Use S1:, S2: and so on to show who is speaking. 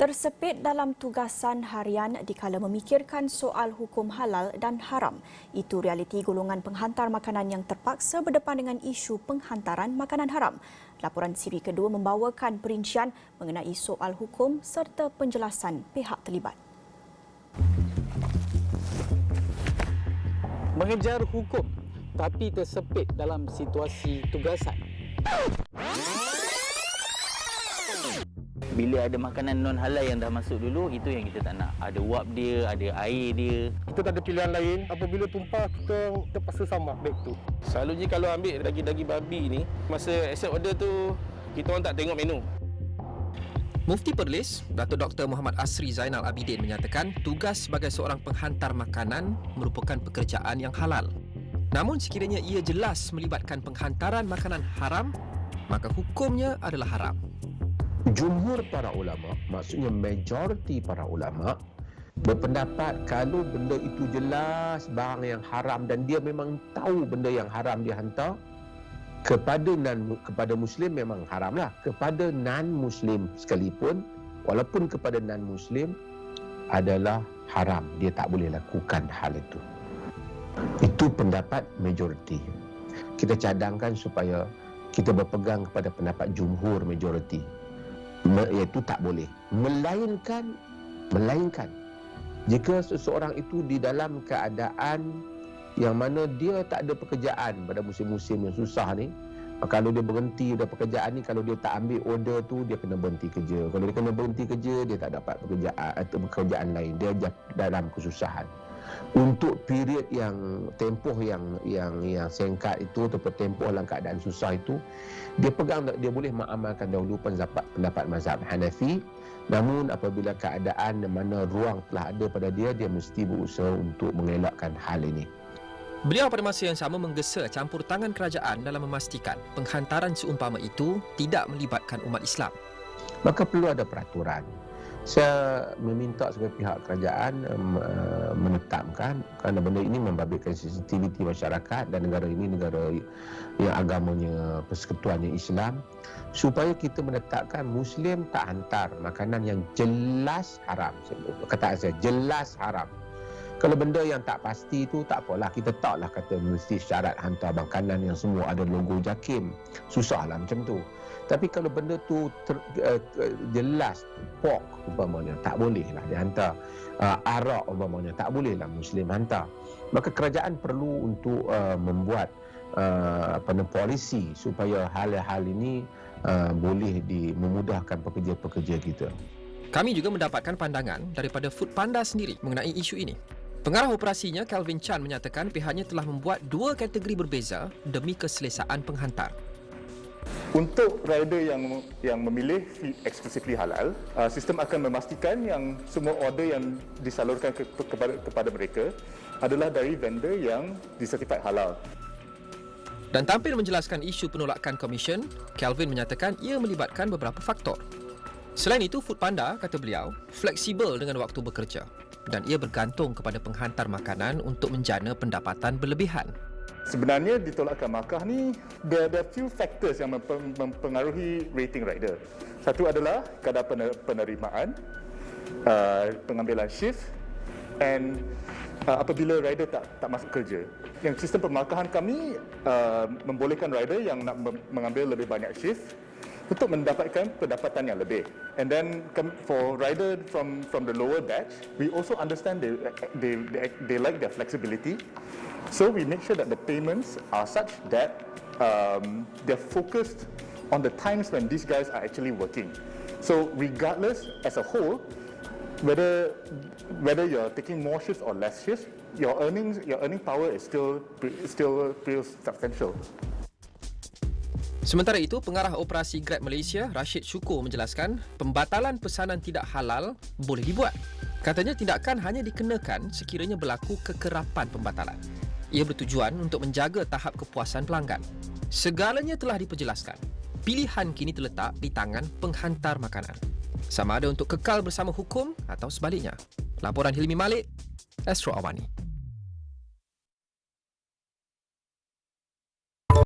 S1: Tersepit dalam tugasan harian dikala memikirkan soal hukum halal dan haram. Itu realiti golongan penghantar makanan yang terpaksa berdepan dengan isu penghantaran makanan haram. Laporan siri kedua membawakan perincian mengenai soal hukum serta penjelasan pihak terlibat.
S2: Mengejar hukum tapi tersepit dalam situasi tugasan. Bila ada makanan non halal yang dah masuk dulu, itu yang kita tak nak. Ada wap dia, ada air dia.
S3: Kita tak ada pilihan lain. Apabila tumpah, kita terpaksa samak beg tu.
S4: Selalunya kalau ambil daging-daging babi ni, masa accept order tu, kita orang tak tengok menu.
S5: Mufti Perlis, Datuk Dr. Muhammad Asri Zainal Abidin menyatakan tugas sebagai seorang penghantar makanan merupakan pekerjaan yang halal. Namun sekiranya ia jelas melibatkan penghantaran makanan haram, maka hukumnya adalah haram.
S6: Jumhur para ulama, maksudnya majoriti para ulama, berpendapat kalau benda itu jelas barang yang haram dan dia memang tahu benda yang haram dia hantar, kepada muslim memang haramlah. Kepada non-muslim sekalipun, walaupun kepada non-muslim adalah haram. Dia tak boleh lakukan hal itu. Itu pendapat majoriti. Kita cadangkan supaya kita berpegang kepada pendapat jumhur majoriti, iaitu tak boleh. Melainkan jika seseorang itu di dalam keadaan yang mana dia tak ada pekerjaan pada musim-musim yang susah ni, kalau dia berhenti dah pekerjaan ni, kalau dia tak ambil order tu, dia kena berhenti kerja. Kalau dia kena berhenti kerja, dia tak dapat pekerjaan atau pekerjaan lain, dia dalam kesusahan. Untuk period yang tempoh yang singkat itu ataupun tempoh dalam keadaan susah itu, dia boleh mengamalkan dahulu pendapat mazhab Hanafi. Namun apabila keadaan di mana ruang telah ada pada dia mesti berusaha untuk mengelakkan hal ini.
S5: Beliau pada masa yang sama menggesa campur tangan kerajaan dalam memastikan penghantaran seumpama itu tidak melibatkan umat Islam.
S6: Maka perlu ada peraturan. Saya meminta sebagai pihak kerajaan menetapkan, kerana benda ini membabitkan sensitiviti masyarakat dan negara ini negara yang agamanya persekutuannya Islam, supaya kita menetapkan Muslim tak hantar makanan yang jelas haram. Kata saya jelas haram. Kalau benda yang tak pasti itu tak apalah, kita taklah kata mesti syarat hantar makanan yang semua ada logo JAKIM. Susahlah macam tu. Tapi kalau benda tu jelas pork umpamanya, tak bolehlah dihantar. Arak umpamanya, tak bolehlah Muslim hantar. Maka kerajaan perlu untuk membuat polisi supaya hal-hal ini boleh memudahkan pekerja-pekerja kita.
S5: Kami juga mendapatkan pandangan daripada Foodpanda sendiri mengenai isu ini. Pengarah operasinya Kelvin Chan menyatakan pihaknya telah membuat dua kategori berbeza demi keselesaan penghantar.
S7: Untuk rider yang memilih exclusively halal, sistem akan memastikan yang semua order yang disalurkan kepada mereka adalah dari vendor yang disertified halal.
S5: Dan tampil menjelaskan isu penolakan komisen, Kelvin menyatakan ia melibatkan beberapa faktor. Selain itu, Foodpanda, kata beliau, fleksibel dengan waktu bekerja dan ia bergantung kepada penghantar makanan untuk menjana pendapatan berlebihan.
S7: Sebenarnya ditolakkan markah ni, there are few factors yang mempengaruhi rating rider. Satu adalah kadar penerimaan, pengambilan shift, and apabila rider tak masuk kerja. Yang sistem pemarkahan kami membolehkan rider yang nak mengambil lebih banyak shift untuk mendapatkan pendapatan yang lebih. And then for rider from the lower batch, we also understand they like their flexibility. So we make sure that the payments are such that they're focused on the times when these guys are actually working. So regardless, as a whole, whether you're taking more shifts or less shifts, your earning power is still pretty substantial.
S5: Sementara itu, pengarah operasi Grab Malaysia, Rashid Syukur menjelaskan pembatalan pesanan tidak halal boleh dibuat. Katanya tindakan hanya dikenakan sekiranya berlaku kekerapan pembatalan. Ia bertujuan untuk menjaga tahap kepuasan pelanggan. Segalanya telah diperjelaskan. Pilihan kini terletak di tangan penghantar makanan. Sama ada untuk kekal bersama hukum atau sebaliknya. Laporan Hilmi Malik, Astro Awani.